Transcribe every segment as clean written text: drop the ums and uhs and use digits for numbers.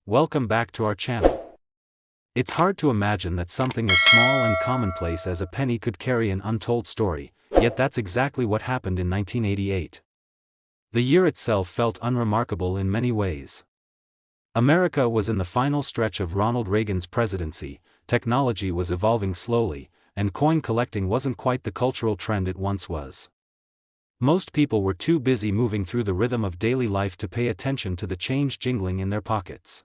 welcome back to our channel. It's hard to imagine that something as small and commonplace as a penny could carry an untold story, yet that's exactly what happened in 1988. The year itself felt unremarkable in many ways. America was in the final stretch of Ronald Reagan's presidency, technology was evolving slowly, and coin collecting wasn't quite the cultural trend it once was. Most people were too busy moving through the rhythm of daily life to pay attention to the change jingling in their pockets.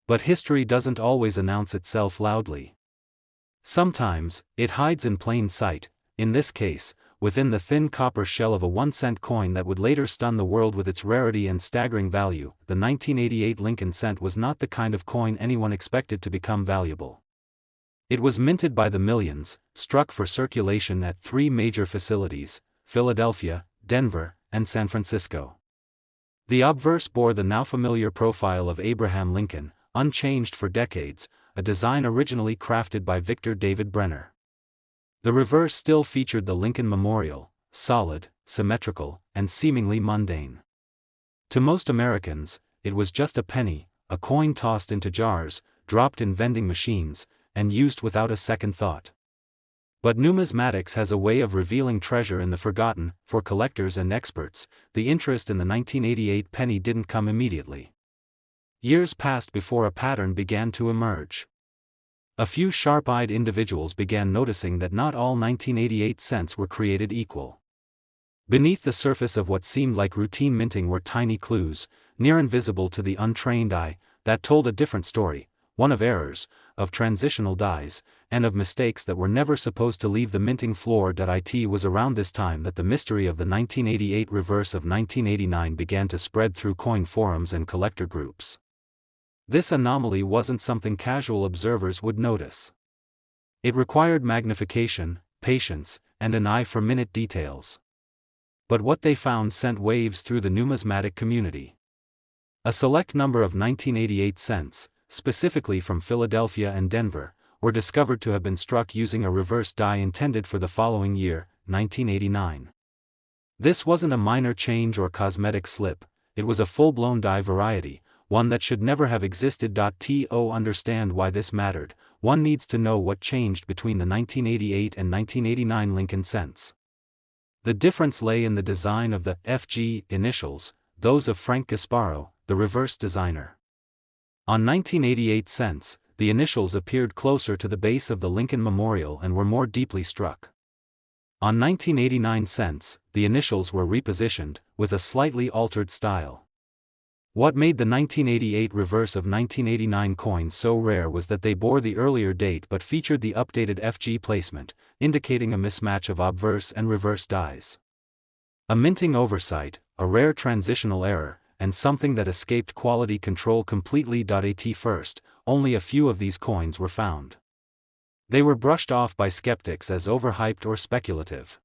But history doesn't always announce itself loudly. Sometimes, it hides in plain sight, in this case, within the thin copper shell of a 1-cent coin that would later stun the world with its rarity and staggering value. The 1988 Lincoln cent was not the kind of coin anyone expected to become valuable. It was minted by the millions, struck for circulation at 3 major facilities: Philadelphia, Denver, and San Francisco. The obverse bore the now familiar profile of Abraham Lincoln, unchanged for decades, a design originally crafted by Victor David Brenner. The reverse still featured the Lincoln Memorial, solid, symmetrical, and seemingly mundane. To most Americans, it was just a penny, a coin tossed into jars, dropped in vending machines, and used without a second thought. But numismatics has a way of revealing treasure in the forgotten. For collectors and experts, the interest in the 1988 penny didn't come immediately. Years passed before a pattern began to emerge. A few sharp-eyed individuals began noticing that not all 1988 cents were created equal. Beneath the surface of what seemed like routine minting were tiny clues, near invisible to the untrained eye, that told a different story, one of errors, of transitional dies, and of mistakes that were never supposed to leave the minting floor. It was around this time that the mystery of the 1988 reverse of 1989 began to spread through coin forums and collector groups. This anomaly wasn't something casual observers would notice. It required magnification, patience, and an eye for minute details. But what they found sent waves through the numismatic community. A select number of 1988 cents, specifically from Philadelphia and Denver, were discovered to have been struck using a reverse die intended for the following year, 1989. This wasn't a minor change or cosmetic slip, it was a full-blown die variety, one that should never have existed. To understand why this mattered, one needs to know what changed between the 1988 and 1989 Lincoln cents. The difference lay in the design of the FG initials, those of Frank Gasparo, the reverse designer. On 1988 cents, the initials appeared closer to the base of the Lincoln Memorial and were more deeply struck. On 1989 cents, the initials were repositioned, with a slightly altered style. What made the 1988 reverse of 1989 coins so rare was that they bore the earlier date but featured the updated FG placement, indicating a mismatch of obverse and reverse dies. A minting oversight, a rare transitional error, and something that escaped quality control completely. At first, only a few of these coins were found. They were brushed off by skeptics as overhyped or speculative.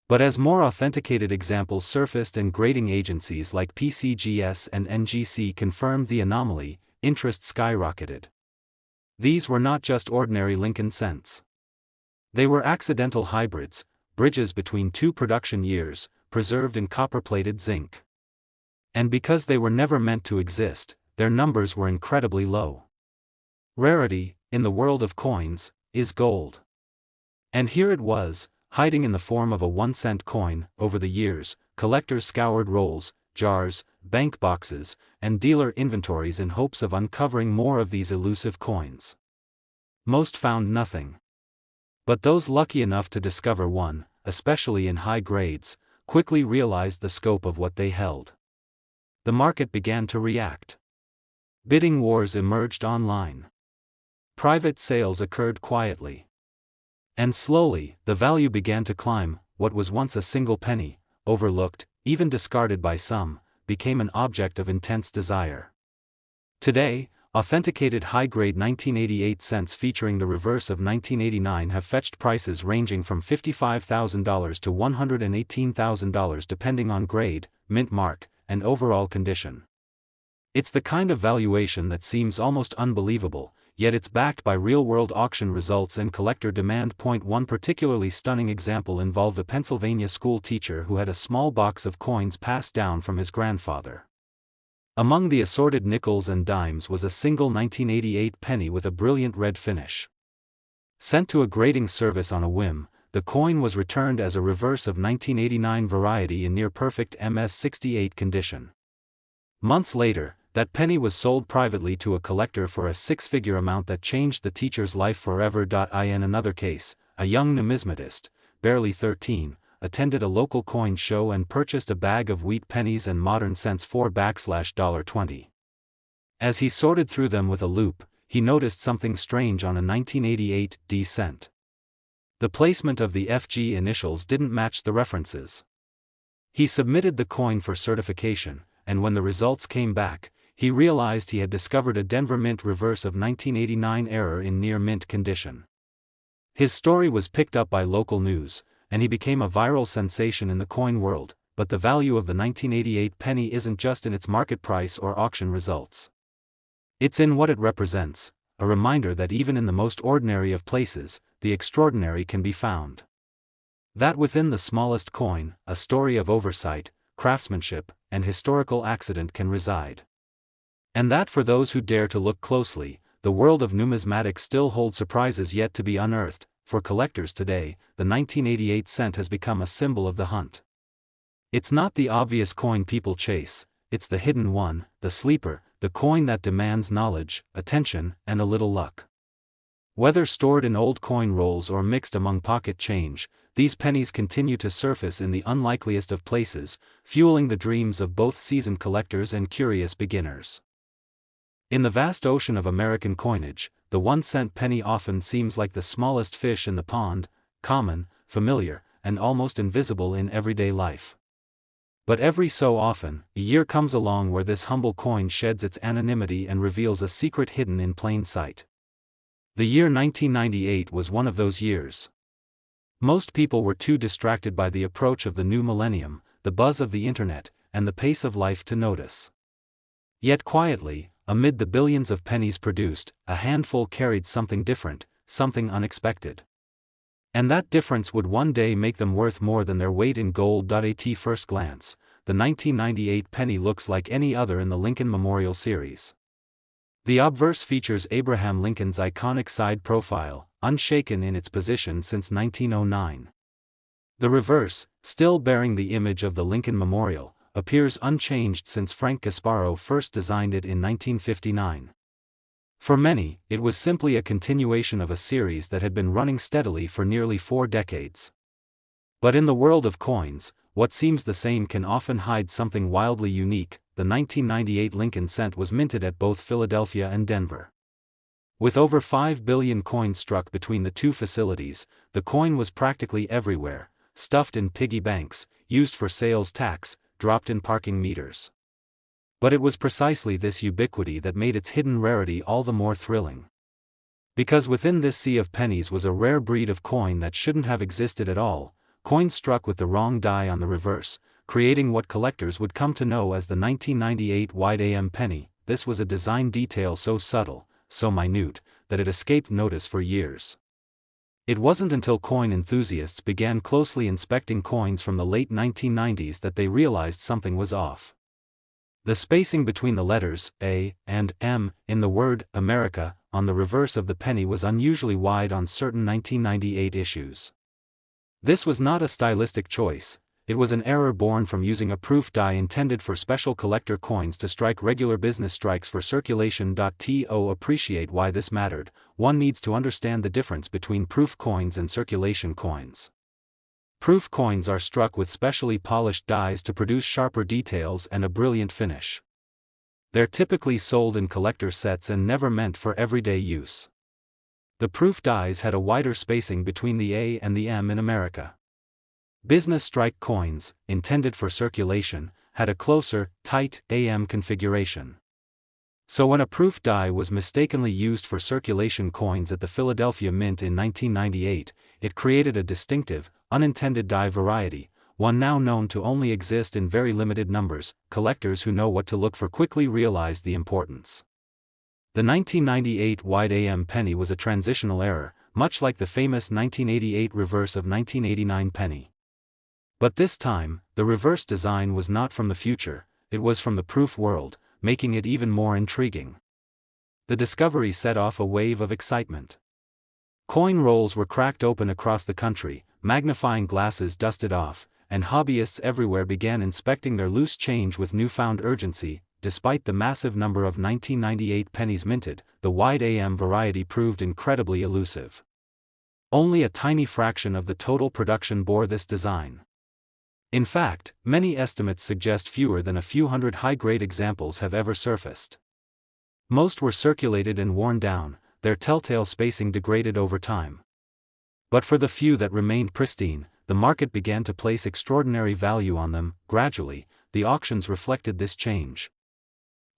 But as more authenticated examples surfaced and grading agencies like PCGS and NGC confirmed the anomaly, interest skyrocketed. These were not just ordinary Lincoln cents. They were accidental hybrids, bridges between 2 production years, preserved in copper-plated zinc. And because they were never meant to exist, their numbers were incredibly low. Rarity, in the world of coins, is gold. And here it was, hiding in the form of a 1-cent coin. Over the years, collectors scoured rolls, jars, bank boxes, and dealer inventories in hopes of uncovering more of these elusive coins. Most found nothing. But those lucky enough to discover one, especially in high grades, quickly realized the scope of what they held. The market began to react. Bidding wars emerged online. Private sales occurred quietly. And slowly, the value began to climb. What was once a single penny, overlooked, even discarded by some, became an object of intense desire. Today, authenticated high-grade 1988 cents featuring the reverse of 1989 have fetched prices ranging from $55,000 to $118,000 depending on grade, mint mark, and overall condition. It's the kind of valuation that seems almost unbelievable, yet it's backed by real-world auction results and collector demand. One particularly stunning example involved a Pennsylvania school teacher who had a small box of coins passed down from his grandfather. Among the assorted nickels and dimes was a single 1988 penny with a brilliant red finish. Sent to a grading service on a whim, the coin was returned as a reverse of 1989 variety in near-perfect MS-68 condition. Months later, that penny was sold privately to a collector for a six-figure amount that changed the teacher's life forever. In another case, a young numismatist, barely 13, attended a local coin show and purchased a bag of wheat pennies and modern cents for $20. As he sorted through them with a loupe, he noticed something strange on a 1988 D cent. The placement of the FG initials didn't match the references. He submitted the coin for certification, and when the results came back, he realized he had discovered a Denver Mint reverse of 1989 error in near mint condition. His story was picked up by local news, and he became a viral sensation in the coin world, but the value of the 1988 penny isn't just in its market price or auction results. It's in what it represents, a reminder that even in the most ordinary of places, the extraordinary can be found. That within the smallest coin, a story of oversight, craftsmanship, and historical accident can reside. And that for those who dare to look closely, the world of numismatics still holds surprises yet to be unearthed. For collectors today, the 1988 cent has become a symbol of the hunt. It's not the obvious coin people chase, it's the hidden one, the sleeper, the coin that demands knowledge, attention, and a little luck. Whether stored in old coin rolls or mixed among pocket change, these pennies continue to surface in the unlikeliest of places, fueling the dreams of both seasoned collectors and curious beginners. In the vast ocean of American coinage, the 1-cent penny often seems like the smallest fish in the pond, common, familiar, and almost invisible in everyday life. But every so often, a year comes along where this humble coin sheds its anonymity and reveals a secret hidden in plain sight. The year 1998 was one of those years. Most people were too distracted by the approach of the new millennium, the buzz of the internet, and the pace of life to notice. Yet quietly, amid the billions of pennies produced, a handful carried something different, something unexpected. And that difference would one day make them worth more than their weight in gold. At first glance, the 1998 penny looks like any other in the Lincoln Memorial series. The obverse features Abraham Lincoln's iconic side profile, unshaken in its position since 1909. The reverse, still bearing the image of the Lincoln Memorial, appears unchanged since Frank Gasparo first designed it in 1959. For many, it was simply a continuation of a series that had been running steadily for nearly 4 decades. But in the world of coins, what seems the same can often hide something wildly unique. The 1998 Lincoln cent was minted at both Philadelphia and Denver. With over 5 billion coins struck between the two facilities, the coin was practically everywhere, stuffed in piggy banks, used for sales tax, dropped in parking meters. But it was precisely this ubiquity that made its hidden rarity all the more thrilling. Because within this sea of pennies was a rare breed of coin that shouldn't have existed at all, coins struck with the wrong die on the reverse, creating what collectors would come to know as the 1998 wide AM penny. This was a design detail so subtle, so minute, that it escaped notice for years. It wasn't until coin enthusiasts began closely inspecting coins from the late 1990s that they realized something was off. The spacing between the letters A and M in the word America on the reverse of the penny was unusually wide on certain 1998 issues. This was not a stylistic choice, it was an error born from using a proof die intended for special collector coins to strike regular business strikes for circulation. To appreciate why this mattered, one needs to understand the difference between proof coins and circulation coins. Proof coins are struck with specially polished dies to produce sharper details and a brilliant finish. They're typically sold in collector sets and never meant for everyday use. The proof dies had a wider spacing between the A and the M in America. Business strike coins, intended for circulation, had a closer, tight AM configuration. So when a proof die was mistakenly used for circulation coins at the Philadelphia Mint in 1998, it created a distinctive, unintended die variety, one now known to only exist in very limited numbers. Collectors who know what to look for quickly realized the importance. The 1998 wide AM penny was a transitional error, much like the famous 1988 reverse of 1989 penny. But this time, the reverse design was not from the future, it was from the proof world, making it even more intriguing. The discovery set off a wave of excitement. Coin rolls were cracked open across the country, magnifying glasses dusted off, and hobbyists everywhere began inspecting their loose change with newfound urgency. Despite the massive number of 1998 pennies minted, the wide AM variety proved incredibly elusive. Only a tiny fraction of the total production bore this design. In fact, many estimates suggest fewer than a few hundred high-grade examples have ever surfaced. Most were circulated and worn down, their telltale spacing degraded over time. But for the few that remained pristine, the market began to place extraordinary value on them. Gradually, the auctions reflected this change.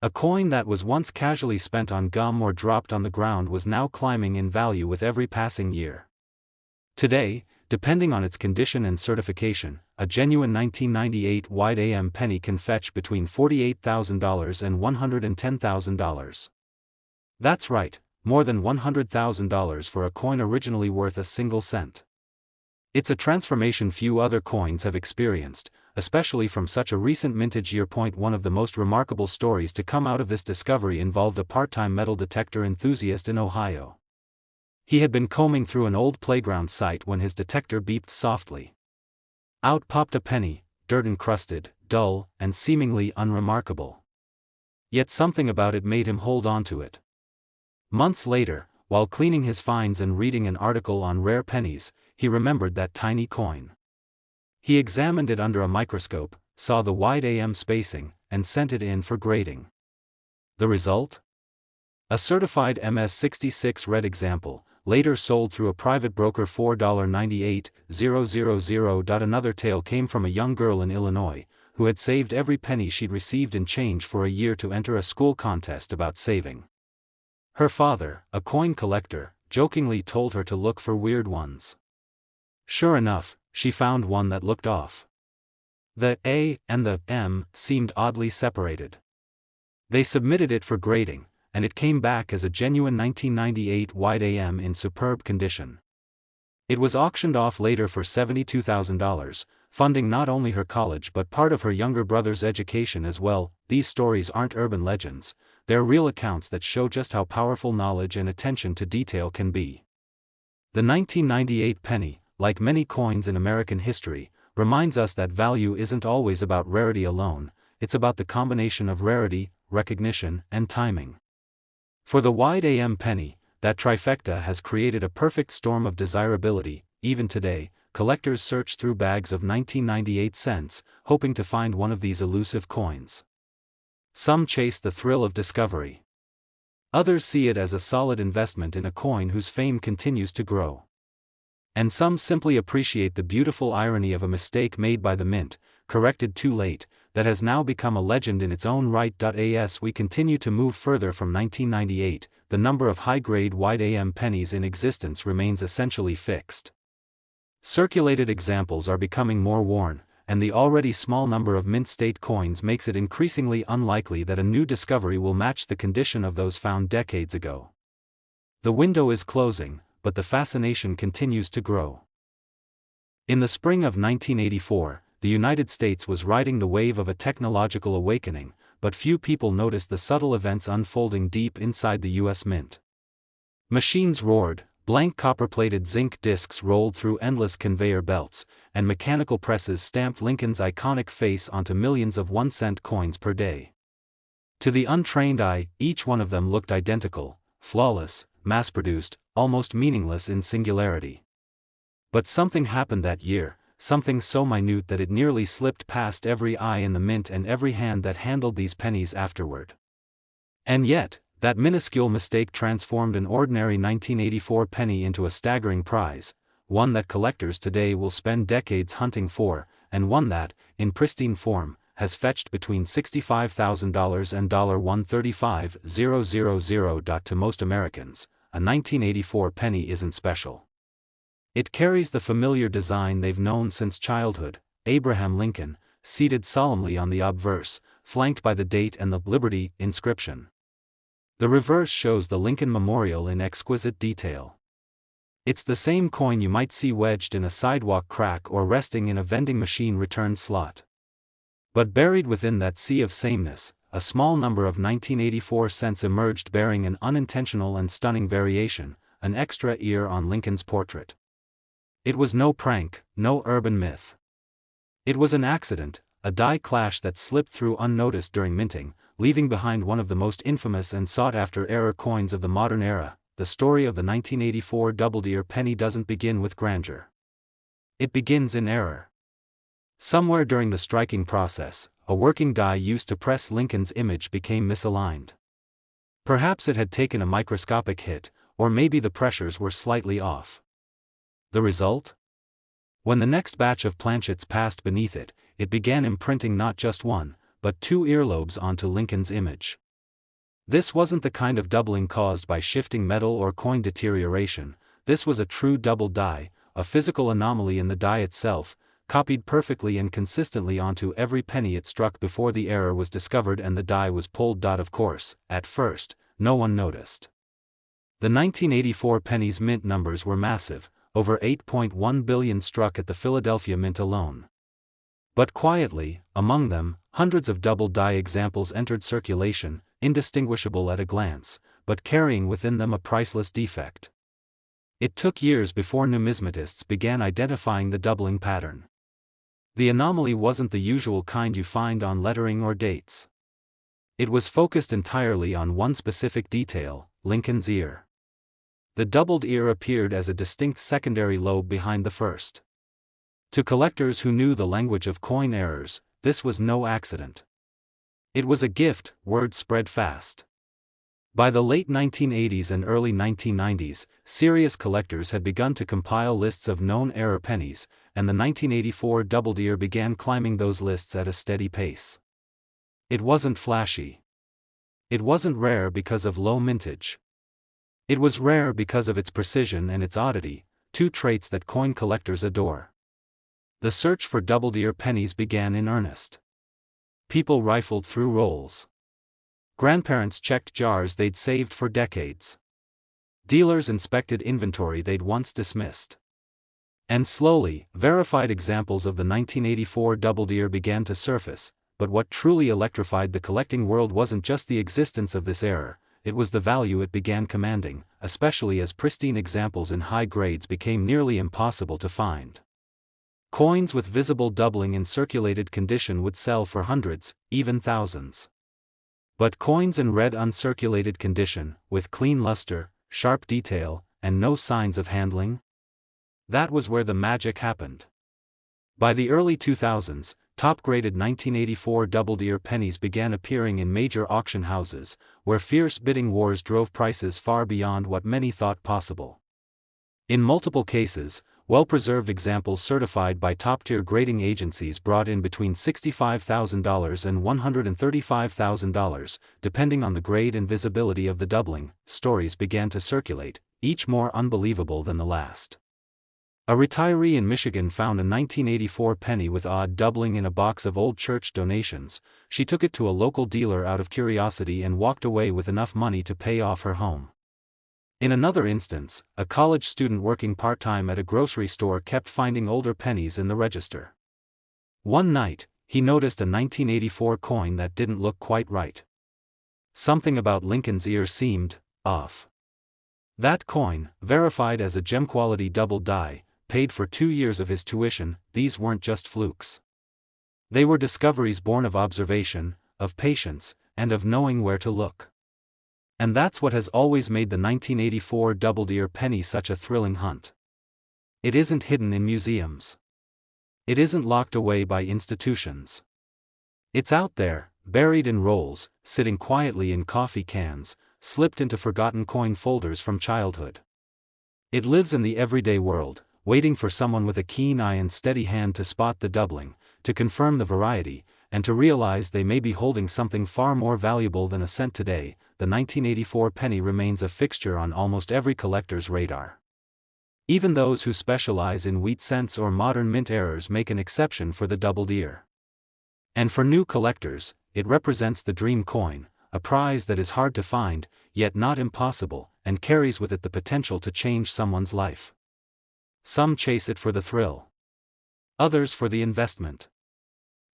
A coin that was once casually spent on gum or dropped on the ground was now climbing in value with every passing year. Today, depending on its condition and certification, a genuine 1998 wide AM penny can fetch between $48,000 and $110,000. That's right, more than $100,000 for a coin originally worth a single cent. It's a transformation few other coins have experienced, especially from such a recent mintage year. One of the most remarkable stories to come out of this discovery involved a part-time metal detector enthusiast in Ohio. He had been combing through an old playground site when his detector beeped softly. Out popped a penny, dirt-encrusted, dull, and seemingly unremarkable. Yet something about it made him hold on to it. Months later, while cleaning his finds and reading an article on rare pennies, he remembered that tiny coin. He examined it under a microscope, saw the wide AM spacing, and sent it in for grading. The result? A certified MS-66 red example, later sold through a private broker for $4.98,000. Another tale came from a young girl in Illinois, who had saved every penny she'd received in change for a year to enter a school contest about saving. Her father, a coin collector, jokingly told her to look for weird ones. Sure enough, she found one that looked off. The A and the M seemed oddly separated. They submitted it for grading, and it came back as a genuine 1998 wide AM in superb condition. It was auctioned off later for $72,000, funding not only her college but part of her younger brother's education as well. These stories aren't urban legends, they're real accounts that show just how powerful knowledge and attention to detail can be. The 1998 penny, like many coins in American history, reminds us that value isn't always about rarity alone, it's about the combination of rarity, recognition, and timing. For the wide AM penny, that trifecta has created a perfect storm of desirability. Even today, collectors search through bags of 1998 cents, hoping to find one of these elusive coins. Some chase the thrill of discovery. Others see it as a solid investment in a coin whose fame continues to grow. And some simply appreciate the beautiful irony of a mistake made by the mint, corrected too late, that has now become a legend in its own right. As we continue to move further from 1998, the number of high-grade wide AM pennies in existence remains essentially fixed. Circulated examples are becoming more worn, and the already small number of mint-state coins makes it increasingly unlikely that a new discovery will match the condition of those found decades ago. The window is closing, but the fascination continues to grow. In the spring of 1984, the United States was riding the wave of a technological awakening, but few people noticed the subtle events unfolding deep inside the U.S. Mint. Machines roared, blank copper-plated zinc discs rolled through endless conveyor belts, and mechanical presses stamped Lincoln's iconic face onto millions of 1-cent coins per day. To the untrained eye, each one of them looked identical, flawless, mass-produced, almost meaningless in singularity. But something happened that year, something so minute that it nearly slipped past every eye in the mint and every hand that handled these pennies afterward. And yet, that minuscule mistake transformed an ordinary 1984 penny into a staggering prize, one that collectors today will spend decades hunting for, and one that, in pristine form, has fetched between $65,000 and $135,000. To most Americans, a 1984 penny isn't special. It carries the familiar design they've known since childhood: Abraham Lincoln, seated solemnly on the obverse, flanked by the date and the Liberty inscription. The reverse shows the Lincoln Memorial in exquisite detail. It's the same coin you might see wedged in a sidewalk crack or resting in a vending machine return slot. But buried within that sea of sameness, a small number of 1984 cents emerged bearing an unintentional and stunning variation, an extra ear on Lincoln's portrait. It was no prank, no urban myth. It was an accident, a die clash that slipped through unnoticed during minting, leaving behind one of the most infamous and sought-after error coins of the modern era. The story of the 1984 double-ear penny doesn't begin with grandeur. It begins in error. Somewhere during the striking process, a working die used to press Lincoln's image became misaligned. Perhaps it had taken a microscopic hit, or maybe the pressures were slightly off. The result? When the next batch of planchets passed beneath it, it began imprinting not just one, but two earlobes onto Lincoln's image. This wasn't the kind of doubling caused by shifting metal or coin deterioration. This was a true double die, a physical anomaly in the die itself, copied perfectly and consistently onto every penny it struck before the error was discovered and the die was pulled. Of course, at first, no one noticed. The 1984 pennies mint numbers were massive, over 8.1 billion struck at the Philadelphia Mint alone. But quietly, among them, hundreds of double die examples entered circulation, indistinguishable at a glance, but carrying within them a priceless defect. It took years before numismatists began identifying the doubling pattern. The anomaly wasn't the usual kind you find on lettering or dates. It was focused entirely on one specific detail, Lincoln's ear. The doubled ear appeared as a distinct secondary lobe behind the first. To collectors who knew the language of coin errors, this was no accident. It was a gift. Word spread fast. By the late 1980s and early 1990s, serious collectors had begun to compile lists of known error pennies, and the 1984 doubled ear began climbing those lists at a steady pace. It wasn't flashy. It wasn't rare because of low mintage. It was rare because of its precision and its oddity, two traits that coin collectors adore. The search for doubled ear pennies began in earnest. People rifled through rolls. Grandparents checked jars they'd saved for decades. Dealers inspected inventory they'd once dismissed. And slowly, verified examples of the 1984 doubled ear began to surface, but what truly electrified the collecting world wasn't just the existence of this error, it was the value it began commanding, especially as pristine examples in high grades became nearly impossible to find. Coins with visible doubling in circulated condition would sell for hundreds, even thousands. But coins in red uncirculated condition, with clean luster, sharp detail, and no signs of handling? That was where the magic happened. By the early 2000s, top-graded 1984 doubled ear pennies began appearing in major auction houses, where fierce bidding wars drove prices far beyond what many thought possible. In multiple cases, well-preserved examples certified by top-tier grading agencies brought in between $65,000 and $135,000, depending on the grade and visibility of the doubling. Stories began to circulate, each more unbelievable than the last. A retiree in Michigan found a 1984 penny with odd doubling in a box of old church donations. She took it to a local dealer out of curiosity and walked away with enough money to pay off her home. In another instance, a college student working part-time at a grocery store kept finding older pennies in the register. One night, he noticed a 1984 coin that didn't look quite right. Something about Lincoln's ear seemed off. That coin, verified as a gem-quality double die, paid for 2 years of his tuition. These weren't just flukes. They were discoveries born of observation, of patience, and of knowing where to look. And that's what has always made the 1984 doubled ear penny such a thrilling hunt. It isn't hidden in museums. It isn't locked away by institutions. It's out there, buried in rolls, sitting quietly in coffee cans, slipped into forgotten coin folders from childhood. It lives in the everyday world, waiting for someone with a keen eye and steady hand to spot the doubling, to confirm the variety, and to realize they may be holding something far more valuable than a cent today. The 1984 penny remains a fixture on almost every collector's radar. Even those who specialize in wheat cents or modern mint errors make an exception for the doubled ear. And for new collectors, it represents the dream coin, a prize that is hard to find, yet not impossible, and carries with it the potential to change someone's life. Some chase it for the thrill. Others for the investment.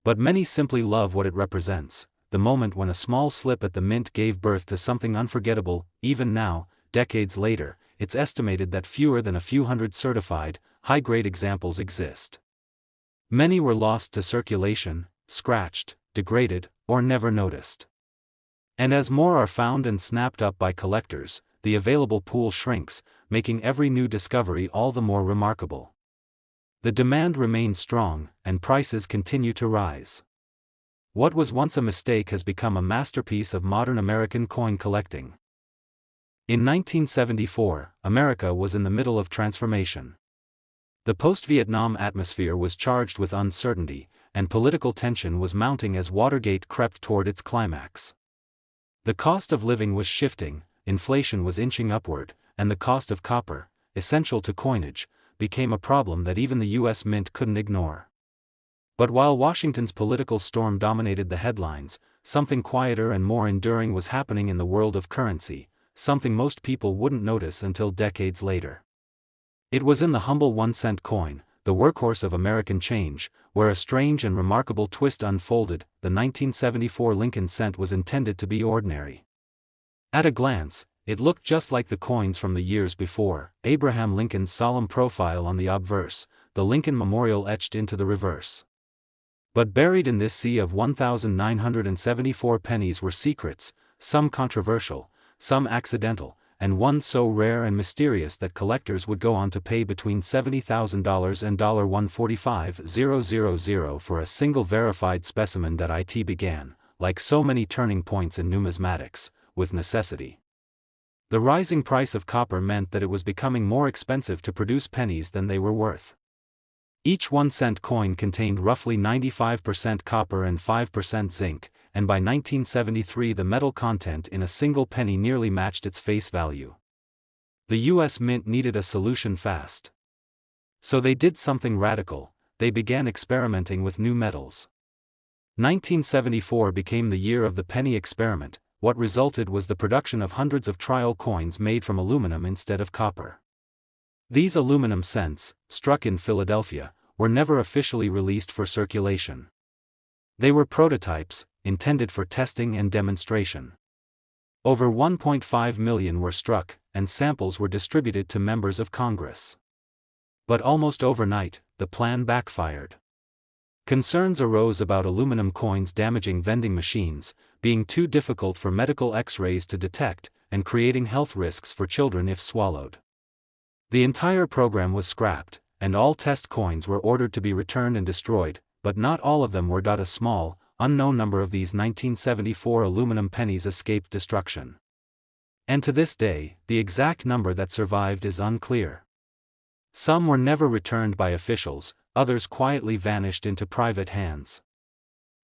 But many simply love what it represents, the moment when a small slip at the mint gave birth to something unforgettable. Even now, decades later, it's estimated that fewer than a few hundred certified, high-grade examples exist. Many were lost to circulation, scratched, degraded, or never noticed. And as more are found and snapped up by collectors, the available pool shrinks, making every new discovery all the more remarkable. The demand remains strong, and prices continue to rise. What was once a mistake has become a masterpiece of modern American coin collecting. In 1974, America was in the middle of transformation. The post-Vietnam atmosphere was charged with uncertainty, and political tension was mounting as Watergate crept toward its climax. The cost of living was shifting, inflation was inching upward, and the cost of copper, essential to coinage, became a problem that even the U.S. Mint couldn't ignore. But while Washington's political storm dominated the headlines, something quieter and more enduring was happening in the world of currency, something most people wouldn't notice until decades later. It was in the humble 1-cent coin, the workhorse of American change, where a strange and remarkable twist unfolded. The 1974 Lincoln cent was intended to be ordinary. At a glance, it looked just like the coins from the years before: Abraham Lincoln's solemn profile on the obverse, the Lincoln Memorial etched into the reverse. But buried in this sea of 1,974 pennies were secrets, some controversial, some accidental, and one so rare and mysterious that collectors would go on to pay between $70,000 and $145,000 for a single verified specimen. It began, like so many turning points in numismatics, with necessity. The rising price of copper meant that it was becoming more expensive to produce pennies than they were worth. Each 1-cent coin contained roughly 95% copper and 5% zinc, and by 1973 the metal content in a single penny nearly matched its face value. The U.S. Mint needed a solution fast. So they did something radical: they began experimenting with new metals. 1974 became the year of the penny experiment. What resulted was the production of hundreds of trial coins made from aluminum instead of copper. These aluminum cents, struck in Philadelphia, were never officially released for circulation. They were prototypes, intended for testing and demonstration. Over 1.5 million were struck, and samples were distributed to members of Congress. But almost overnight, the plan backfired. Concerns arose about aluminum coins damaging vending machines, being too difficult for medical X-rays to detect, and creating health risks for children if swallowed. The entire program was scrapped, and all test coins were ordered to be returned and destroyed, but not all of them were. A small, unknown number of these 1974 aluminum pennies escaped destruction. And to this day, the exact number that survived is unclear. Some were never returned by officials, others quietly vanished into private hands.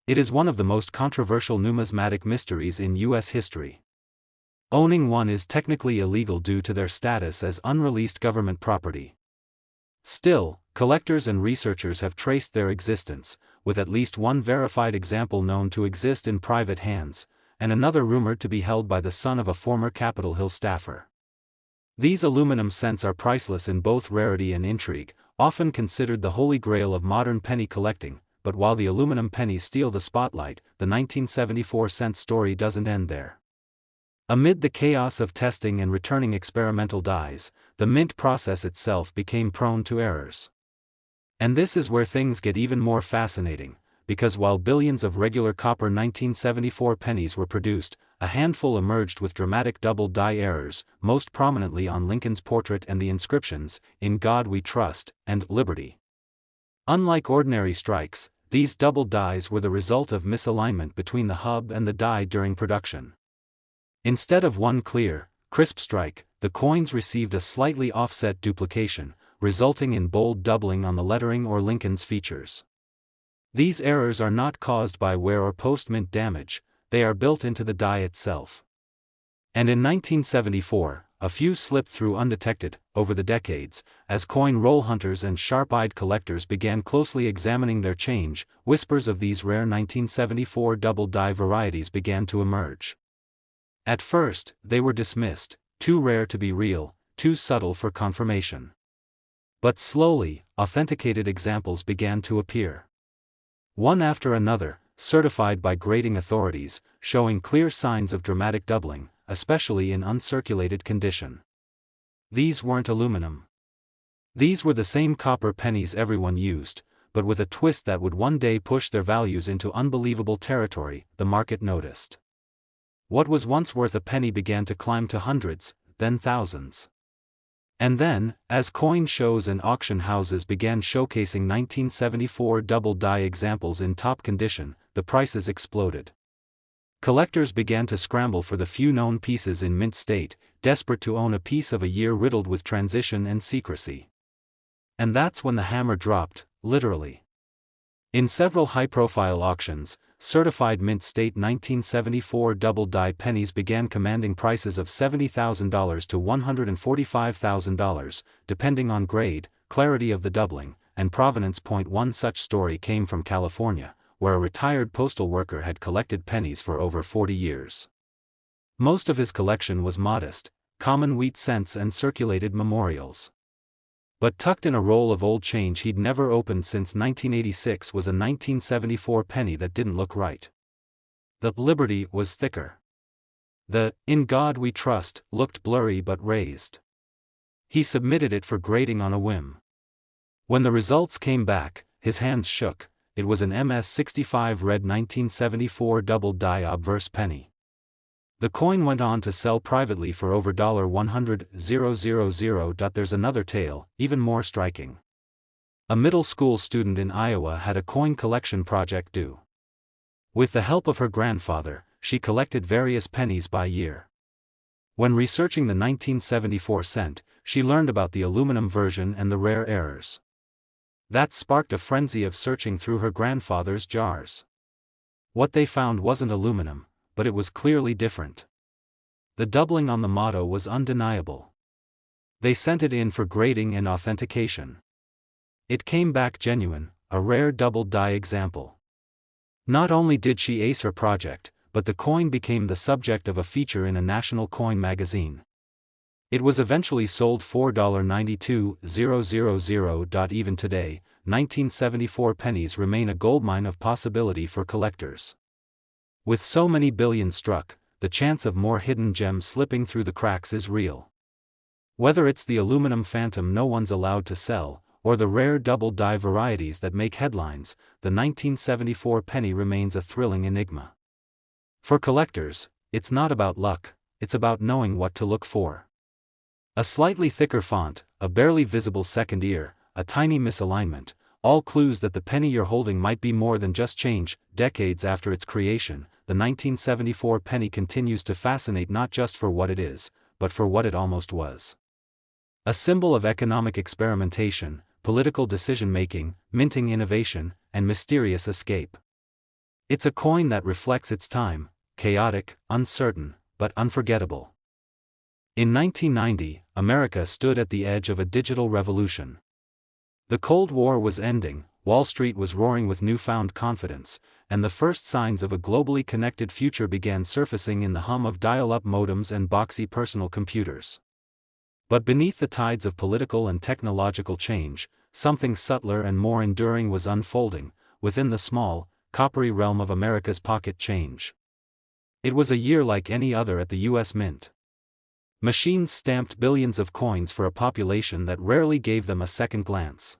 It is one of the most controversial numismatic mysteries in U.S. history. Owning one is technically illegal due to their status as unreleased government property. Still, collectors and researchers have traced their existence, with at least one verified example known to exist in private hands, and another rumored to be held by the son of a former Capitol Hill staffer. These aluminum cents are priceless in both rarity and intrigue, often considered the holy grail of modern penny collecting. But while the aluminum pennies steal the spotlight, the 1974 cent story doesn't end there. Amid the chaos of testing and returning experimental dies, the mint process itself became prone to errors. And this is where things get even more fascinating, because while billions of regular copper 1974 pennies were produced, a handful emerged with dramatic double-die errors, most prominently on Lincoln's portrait and the inscriptions, "In God We Trust," and "Liberty." Unlike ordinary strikes, these double dies were the result of misalignment between the hub and the die during production. Instead of one clear, crisp strike, the coins received a slightly offset duplication, resulting in bold doubling on the lettering or Lincoln's features. These errors are not caused by wear or post-mint damage, they are built into the die itself. And in 1974, a few slipped through undetected. Over the decades, as coin roll hunters and sharp-eyed collectors began closely examining their change, whispers of these rare 1974 double-die varieties began to emerge. At first, they were dismissed, too rare to be real, too subtle for confirmation. But slowly, authenticated examples began to appear. One after another, certified by grading authorities, showing clear signs of dramatic doubling, especially in uncirculated condition. These weren't aluminum. These were the same copper pennies everyone used, but with a twist that would one day push their values into unbelievable territory, the market noticed. What was once worth a penny began to climb to hundreds, then thousands. And then, as coin shows and auction houses began showcasing 1974 double-die examples in top condition, the prices exploded. Collectors began to scramble for the few known pieces in mint state, desperate to own a piece of a year riddled with transition and secrecy. And that's when the hammer dropped, literally. In several high-profile auctions, certified mint state 1974 double-die pennies began commanding prices of $70,000 to $145,000, depending on grade, clarity of the doubling, and provenance. One such story came from California, where a retired postal worker had collected pennies for over 40 years. Most of his collection was modest, common wheat cents and circulated memorials. But tucked in a roll of old change he'd never opened since 1986 was a 1974 penny that didn't look right. The Liberty was thicker. The "In God We Trust" looked blurry but raised. He submitted it for grading on a whim. When the results came back, his hands shook. It was an MS-65 red 1974 double-die obverse penny. The coin went on to sell privately for over $100,000. There's another tale, even more striking. A middle school student in Iowa had a coin collection project due. With the help of her grandfather, she collected various pennies by year. When researching the 1974 cent, she learned about the aluminum version and the rare errors. That sparked a frenzy of searching through her grandfather's jars. What they found wasn't aluminum, but it was clearly different. The doubling on the motto was undeniable. They sent it in for grading and authentication. It came back genuine, a rare double-die example. Not only did she ace her project, but the coin became the subject of a feature in a national coin magazine. It was eventually sold for $4.92,000. Even today, 1974 pennies remain a goldmine of possibility for collectors. With so many billions struck, the chance of more hidden gems slipping through the cracks is real. Whether it's the aluminum phantom no one's allowed to sell, or the rare double-die varieties that make headlines, the 1974 penny remains a thrilling enigma. For collectors, it's not about luck, it's about knowing what to look for. A slightly thicker font, a barely visible second ear, a tiny misalignment, all clues that the penny you're holding might be more than just change. Decades after its creation, the 1974 penny continues to fascinate not just for what it is, but for what it almost was. A symbol of economic experimentation, political decision-making, minting innovation, and mysterious escape. It's a coin that reflects its time, chaotic, uncertain, but unforgettable. In 1990, America stood at the edge of a digital revolution. The Cold War was ending, Wall Street was roaring with newfound confidence, and the first signs of a globally connected future began surfacing in the hum of dial-up modems and boxy personal computers. But beneath the tides of political and technological change, something subtler and more enduring was unfolding, within the small, coppery realm of America's pocket change. It was a year like any other at the U.S. Mint. Machines stamped billions of coins for a population that rarely gave them a second glance.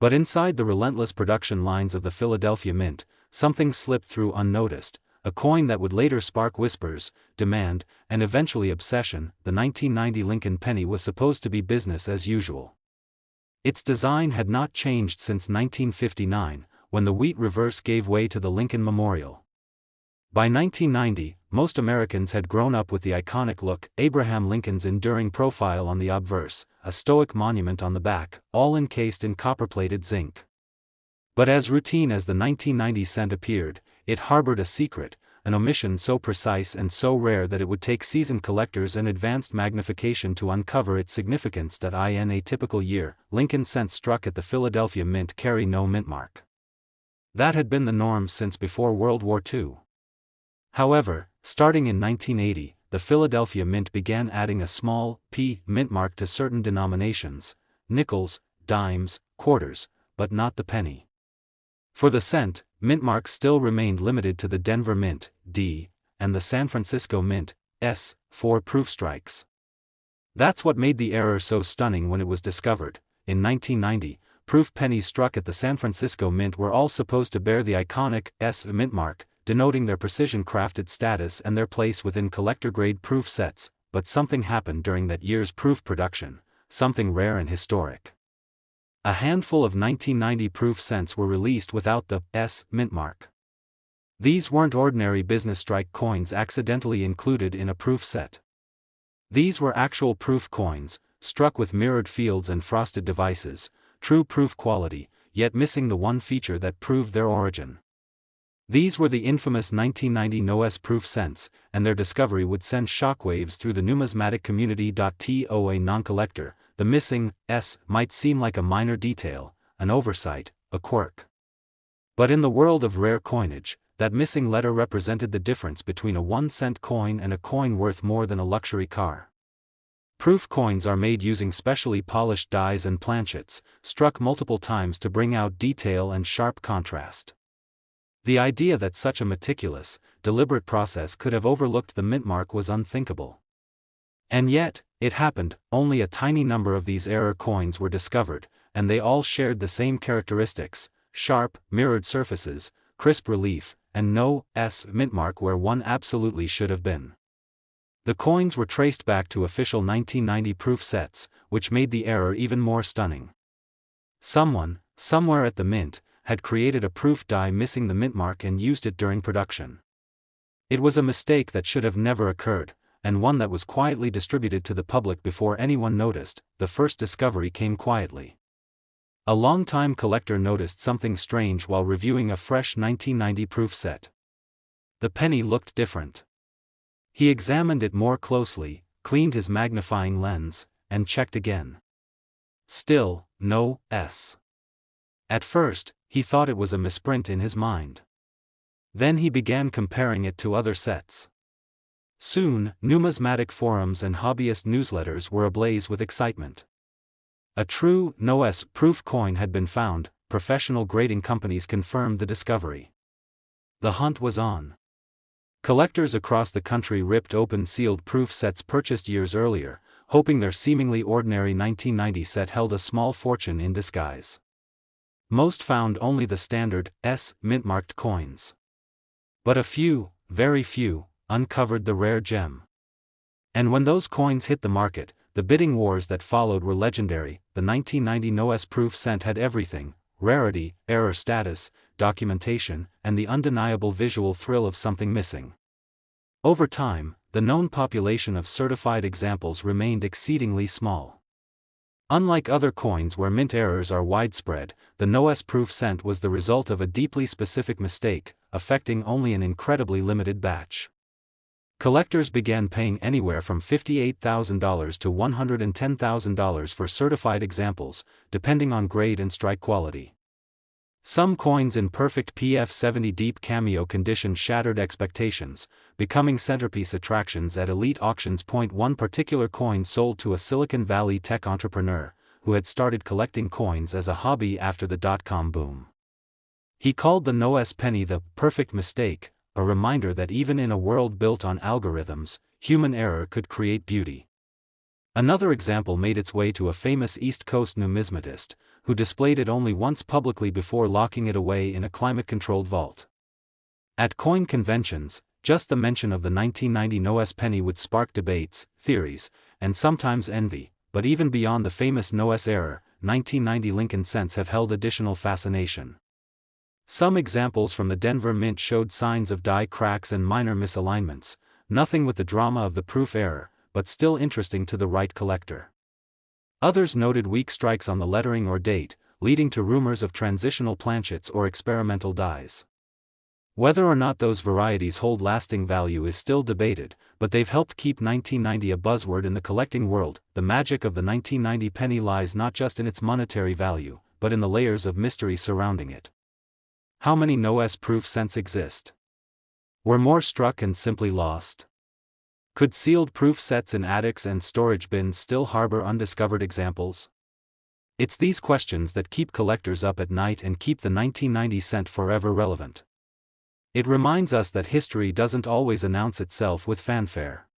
But inside the relentless production lines of the Philadelphia Mint, something slipped through unnoticed, a coin that would later spark whispers, demand, and eventually obsession. The 1990 Lincoln penny was supposed to be business as usual. Its design had not changed since 1959, when the wheat reverse gave way to the Lincoln Memorial. By 1990, most Americans had grown up with the iconic look, Abraham Lincoln's enduring profile on the obverse, a stoic monument on the back, all encased in copper-plated zinc. But as routine as the 1990 cent appeared, it harbored a secret, an omission so precise and so rare that it would take seasoned collectors and advanced magnification to uncover its significance. In a typical year, Lincoln cents struck at the Philadelphia Mint carry no mint mark. That had been the norm since before World War II. However, starting in 1980, the Philadelphia Mint began adding a small P mint mark to certain denominations, nickels, dimes, quarters, but not the penny. For the cent, mint marks still remained limited to the Denver Mint, D, and the San Francisco Mint, S, for proof strikes. That's what made the error so stunning when it was discovered. In 1990, proof pennies struck at the San Francisco Mint were all supposed to bear the iconic S mint mark, denoting their precision-crafted status and their place within collector-grade proof sets, but something happened during that year's proof production, something rare and historic. A handful of 1990 proof cents were released without the S mint mark. These weren't ordinary business strike coins accidentally included in a proof set. These were actual proof coins, struck with mirrored fields and frosted devices, true proof quality, yet missing the one feature that proved their origin. These were the infamous 1990 no-S proof cents, and their discovery would send shockwaves through the numismatic community. To a non-collector, the missing S might seem like a minor detail, an oversight, a quirk. But in the world of rare coinage, that missing letter represented the difference between a 1-cent coin and a coin worth more than a luxury car. Proof coins are made using specially polished dies and planchets, struck multiple times to bring out detail and sharp contrast. The idea that such a meticulous, deliberate process could have overlooked the mint mark was unthinkable. And yet, it happened. Only a tiny number of these error coins were discovered, and they all shared the same characteristics: sharp, mirrored surfaces, crisp relief, and no S mint mark where one absolutely should have been. The coins were traced back to official 1990 proof sets, which made the error even more stunning. Someone, somewhere at the mint, had created a proof die missing the mint mark and used it during production. It was a mistake that should have never occurred, and one that was quietly distributed to the public before anyone noticed. The first discovery came quietly. A longtime collector noticed something strange while reviewing a fresh 1990 proof set. The penny looked different. He examined it more closely, cleaned his magnifying lens, and checked again. Still, no S. At first, he thought it was a misprint in his mind. Then he began comparing it to other sets. Soon, numismatic forums and hobbyist newsletters were ablaze with excitement. A true, no-S proof coin had been found. Professional grading companies confirmed the discovery. The hunt was on. Collectors across the country ripped open sealed proof sets purchased years earlier, hoping their seemingly ordinary 1990 set held a small fortune in disguise. Most found only the standard S mint-marked coins. But a few, very few, uncovered the rare gem. And when those coins hit the market, the bidding wars that followed were legendary. The 1990 no-S proof cent had everything: rarity, error status, documentation, and the undeniable visual thrill of something missing. Over time, the known population of certified examples remained exceedingly small. Unlike other coins where mint errors are widespread, the no-S proof cent was the result of a deeply specific mistake, affecting only an incredibly limited batch. Collectors began paying anywhere from $58,000 to $110,000 for certified examples, depending on grade and strike quality. Some coins in perfect PF70 deep cameo condition shattered expectations, becoming centerpiece attractions at elite auctions. One particular coin sold to a Silicon Valley tech entrepreneur, who had started collecting coins as a hobby after the dot-com boom. He called the no-S penny the perfect mistake, a reminder that even in a world built on algorithms, human error could create beauty. Another example made its way to a famous East Coast numismatist, who displayed it only once publicly before locking it away in a climate-controlled vault. At coin conventions, just the mention of the 1990 no-S penny would spark debates, theories, and sometimes envy, but even beyond the famous no-S error, 1990 Lincoln cents have held additional fascination. Some examples from the Denver Mint showed signs of die cracks and minor misalignments, nothing with the drama of the proof error, but still interesting to the right collector. Others noted weak strikes on the lettering or date, leading to rumors of transitional planchets or experimental dies. Whether or not those varieties hold lasting value is still debated, but they've helped keep 1990 a buzzword in the collecting world. The magic of the 1990 penny lies not just in its monetary value, but in the layers of mystery surrounding it. How many no-S proof cents exist? Were more struck and simply lost? Could sealed proof sets in attics and storage bins still harbor undiscovered examples? It's these questions that keep collectors up at night and keep the 1990 cent forever relevant. It reminds us that history doesn't always announce itself with fanfare.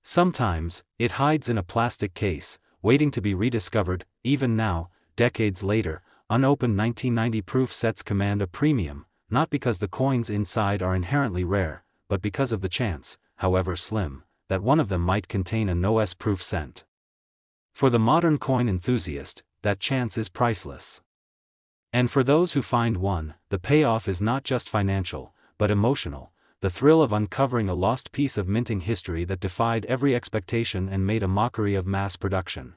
Sometimes, it hides in a plastic case, waiting to be rediscovered. Even now, decades later, unopened 1990 proof sets command a premium, not because the coins inside are inherently rare, but because of the chance, however slim, that one of them might contain a no-s proof cent. For the modern coin enthusiast, that chance is priceless. And for those who find one, the payoff is not just financial, but emotional, the thrill of uncovering a lost piece of minting history that defied every expectation and made a mockery of mass production.